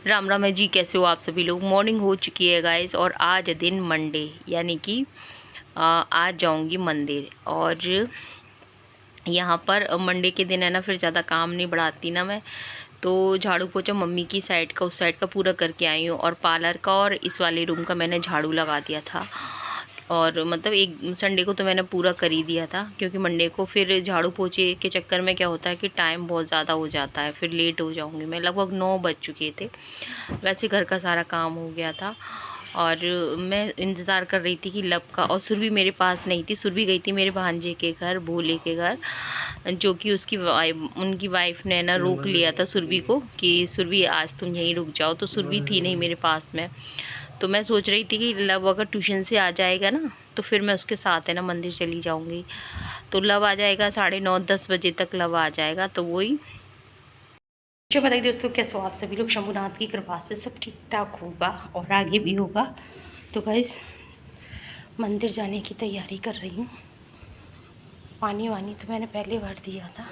राम राम है जी। कैसे हो आप सभी लोग। मॉर्निंग हो चुकी है गाइस और आज दिन मंडे, यानी कि आज जाऊंगी मंदिर। और यहाँ पर मंडे के दिन है ना, फिर ज़्यादा काम नहीं बढ़ाती ना मैं, तो झाड़ू पोछा मम्मी की साइड का, उस साइड का पूरा करके आई हूँ। और पार्लर का और इस वाले रूम का मैंने झाड़ू लगा दिया था। और मतलब एक संडे को तो मैंने पूरा कर ही दिया था, क्योंकि मंडे को फिर झाड़ू पोछे के चक्कर में क्या होता है कि टाइम बहुत ज़्यादा हो जाता है, फिर लेट हो जाऊँगी मैं। लगभग 9 बज चुके थे। वैसे घर का सारा काम हो गया था और मैं इंतज़ार कर रही थी कि लब का। और सुरभि मेरे पास नहीं थी, सुरभि गई थी मेरे भांजे के घर, भोले के घर, जो कि उनकी वाइफ ने ना रोक लिया था सुरभि को कि सुरभि आज तुम यहीं रुक जाओ। तो सुरभि थी नहीं मेरे पास में। तो मैं सोच रही थी कि लब अगर ट्यूशन से आ जाएगा ना, तो फिर मैं उसके साथ है ना मंदिर चली जाऊंगी। तो लब आ जाएगा 9:30-10 बजे तक लब आ जाएगा, तो वही जो बताइए दोस्तों। कैसे हो आप सभी लोग। शंभुनाथ की कृपा से सब ठीक ठाक होगा और आगे भी होगा। तो गाइस मंदिर जाने की तैयारी कर रही हूँ। पानी वानी तो मैंने पहले भर दिया था।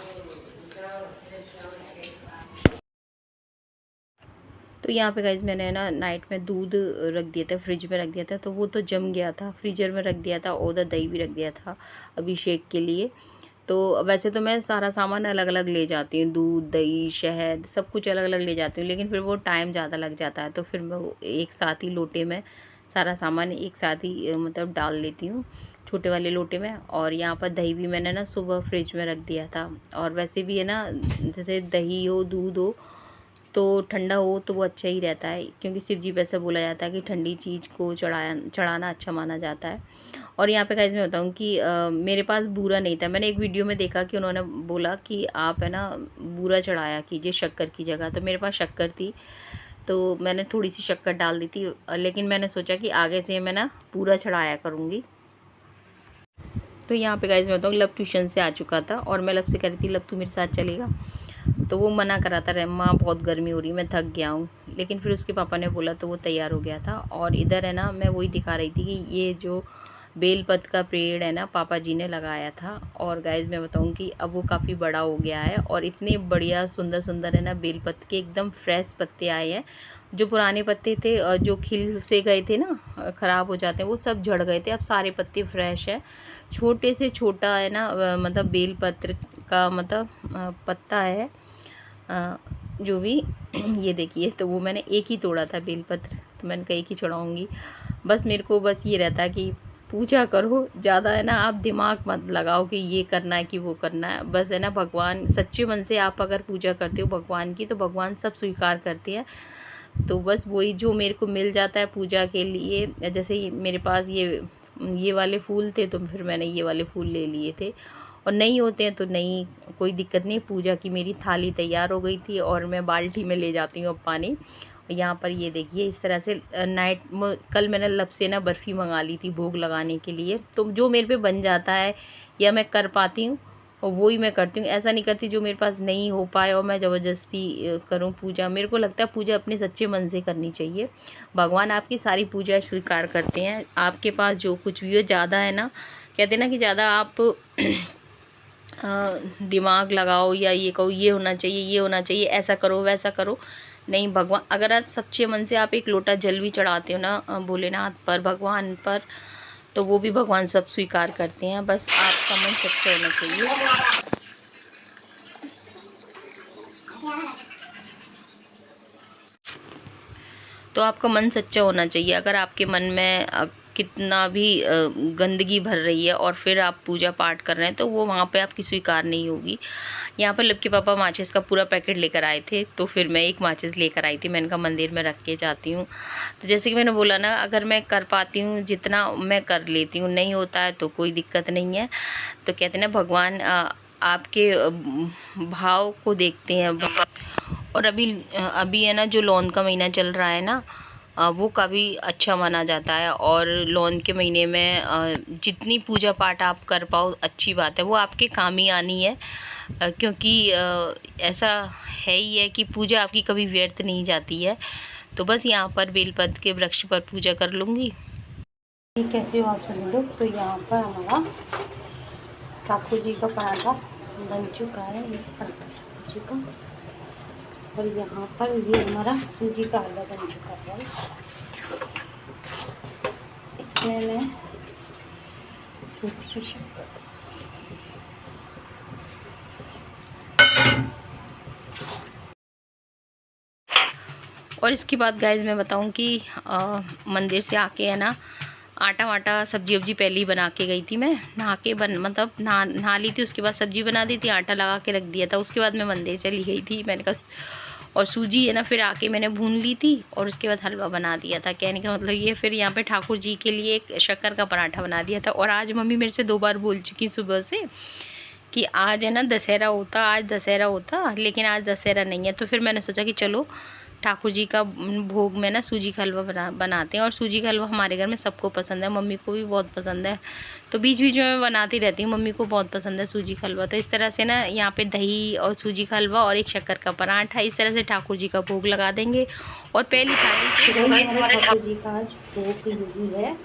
तो यहाँ पे गाइज मैंने ना नाइट में दूध रख दिया था, फ्रिज में रख दिया था, तो वो तो जम गया था। फ्रीजर में रख दिया था, और दही भी रख दिया था अभिषेक के लिए। तो वैसे तो मैं सारा सामान अलग अलग ले जाती हूँ, दूध दही शहद सब कुछ अलग अलग ले जाती हूँ, लेकिन फिर वो टाइम ज़्यादा लग जाता है। तो फिर मैं वो एक साथ ही लोटे में सारा सामान एक साथ ही मतलब डाल लेती हूँ, छोटे वाले लोटे में। और यहाँ पर दही भी मैंने ना सुबह फ्रिज में रख दिया था। और वैसे भी है ना, जैसे दही हो दूध हो तो ठंडा हो तो वो अच्छा ही रहता है, क्योंकि शिव जी पे ऐसा बोला जाता है कि ठंडी चीज़ को चढ़ाना अच्छा माना जाता है। और यहाँ पे गाइस मैं बताऊँ कि मेरे पास बूरा नहीं था। मैंने एक वीडियो में देखा कि उन्होंने बोला कि आप है ना बूरा चढ़ाया कीजिए शक्कर की जगह। तो मेरे पास शक्कर थी, तो मैंने थोड़ी सी शक्कर डाल दी थी। लेकिन मैंने सोचा कि आगे से मैं ना पूरा चढ़ाया करूँगी। तो यहाँ पे गाइस मैं बताऊँ, लब ट्यूशन से आ चुका था और मैं लब से कह रही थी लब तू मेरे साथ चलेगा। तो वो मना कराता रहे, माँ बहुत गर्मी हो रही, मैं थक गया हूँ। लेकिन फिर उसके पापा ने बोला तो वो तैयार हो गया था। और इधर है ना, मैं वही दिखा रही थी कि ये जो बेलपत का पेड़ है ना, पापा जी ने लगाया था। और गाइस मैं बताऊँ कि अब वो काफ़ी बड़ा हो गया है और इतने बढ़िया सुंदर सुंदर है ना बेलपत के एकदम फ्रेश पत्ते आए हैं। जो पुराने पत्ते थे जो खिल से गए थे ना, ख़राब हो जाते हैं, वो सब झड़ गए थे। अब सारे पत्ते फ्रेश है। छोटे से छोटा है ना मतलब बेलपत्र का मतलब पत्ता है जो भी ये देखिए। तो वो मैंने एक ही तोड़ा था बेलपत्र, तो मैंने कहा एक ही चढ़ाऊँगी। बस मेरे को बस ये रहता है कि पूजा करो, ज़्यादा है ना आप दिमाग मत लगाओ कि ये करना है कि वो करना है। बस है ना, भगवान सच्चे मन से आप अगर पूजा करते हो भगवान की, तो भगवान सब स्वीकार करते हैं। तो बस वही जो मेरे को मिल जाता है पूजा के लिए, जैसे मेरे पास ये वाले फूल थे, तो फिर मैंने ये वाले फूल ले लिए थे। और नहीं होते हैं तो नहीं, कोई दिक्कत नहीं। पूजा की मेरी थाली तैयार हो गई थी और मैं बाल्टी में ले जाती हूँ अब पानी। यहाँ पर ये देखिए इस तरह से कल मैंने लब से ना बर्फ़ी मंगा ली थी भोग लगाने के लिए। तो जो मेरे पे बन जाता है या मैं कर पाती हूँ और वही मैं करती हूँ। ऐसा नहीं करती जो मेरे पास नहीं हो पाए और मैं ज़बरदस्ती करूँ पूजा। मेरे को लगता है पूजा अपने सच्चे मन से करनी चाहिए। भगवान आपकी सारी पूजा स्वीकार करते हैं। आपके पास जो कुछ भी हो, ज़्यादा है ना, कहते हैं ना कि ज़्यादा आप दिमाग लगाओ या ये कहो ये होना चाहिए ये होना चाहिए, ऐसा करो वैसा करो, नहीं। भगवान अगर आप सच्चे मन से आप एक लोटा जल भी चढ़ाते हो ना भोलेनाथ पर, भगवान पर, तो वो भी भगवान सब स्वीकार करते हैं। बस आपका मन सच्चा होना चाहिए। तो आपका मन सच्चा होना चाहिए। अगर आपके मन में कितना भी गंदगी भर रही है और फिर आप पूजा पाठ कर रहे हैं, तो वो वहाँ पे आपकी स्वीकार नहीं होगी। यहाँ पर लब के पापा माचिस का पूरा पैकेट लेकर आए थे, तो फिर मैं एक माचिस लेकर आई थी। मैंने कहा मंदिर में रख के जाती हूँ। तो जैसे कि मैंने बोला ना, अगर मैं कर पाती हूँ जितना मैं कर लेती हूँ, नहीं होता है तो कोई दिक्कत नहीं है। तो कहते हैं ना भगवान आपके भाव को देखते हैं। और अभी है ना जो लौन का महीना चल रहा है ना, वो काफ़ी अच्छा माना जाता है। और लौन के महीने में जितनी पूजा पाठ आप कर पाओ अच्छी बात है, वो आपके काम ही आनी है। क्योंकि ऐसा है ही है कि पूजा आपकी कभी व्यर्थ नहीं जाती है। तो बस यहाँ पर बेलपत्र के वृक्ष पर पूजा कर लूँगी। कैसे हो आप सभी लोग। तो यहाँ पर हमारा ठाकुर जी का पराठा बन चुका है, ये ठाकुर जी का। और यहाँ पर ये हमारा सूजी का हलवा बन चुका है। इसमें मैं छोटी सी शक्कर, और इसके बाद गाइज मैं बताऊं कि मंदिर से आके है ना आटा वाटा सब्जी वब्जी पहले ही बना के गई थी मैं, नहा के मतलब नहा ली थी, उसके बाद सब्जी बना दी थी, आटा लगा के रख दिया था, उसके बाद मैं मंदिर चली गई थी। मैंने कहा और सूजी है ना फिर आके मैंने भून ली थी और उसके बाद हलवा बना दिया था। कहने का मतलब ये, फिर यहाँ पे ठाकुर जी के लिए एक शक्कर का पराठा बना दिया था। और आज मम्मी मेरे से 2 बार बोल चुकी सुबह से कि आज है ना दशहरा होता, आज दशहरा होता, लेकिन आज दशहरा नहीं है। तो फिर मैंने सोचा कि चलो ठाकुर जी का भोग में ना सूजी का हलवा बनाते हैं। और सूजी का हलवा हमारे घर में सबको पसंद है, मम्मी को भी बहुत पसंद है, तो बीच बीच में मैं बनाती रहती हूँ। मम्मी को बहुत पसंद है सूजी का हलवा। तो इस तरह से ना यहाँ पे दही और सूजी का हलवा और एक शक्कर का पराठा, इस तरह से ठाकुर जी का भोग लगा देंगे। और पहली थाली ठाकुर जी का आज भोग यही है।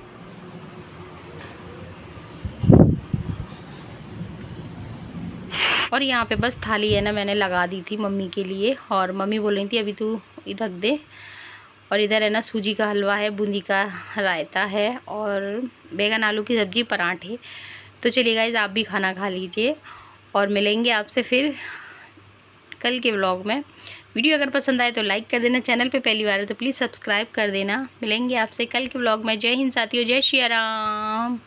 और यहाँ पे बस थाली है ना मैंने लगा दी थी मम्मी के लिए, और मम्मी बोल रही थी अभी तू रख दे। और इधर है ना सूजी का हलवा है, बूंदी का रायता है और बैगन आलू की सब्ज़ी, पराठे। तो चलिए गाइस आप भी खाना खा लीजिए और मिलेंगे आपसे फिर कल के व्लॉग में। वीडियो अगर पसंद आए तो लाइक कर देना, चैनल पे पहली बार है तो प्लीज़ सब्सक्राइब कर देना। मिलेंगे आपसे कल के व्लॉग में। जय हिंद साथियों, जय श्री राम।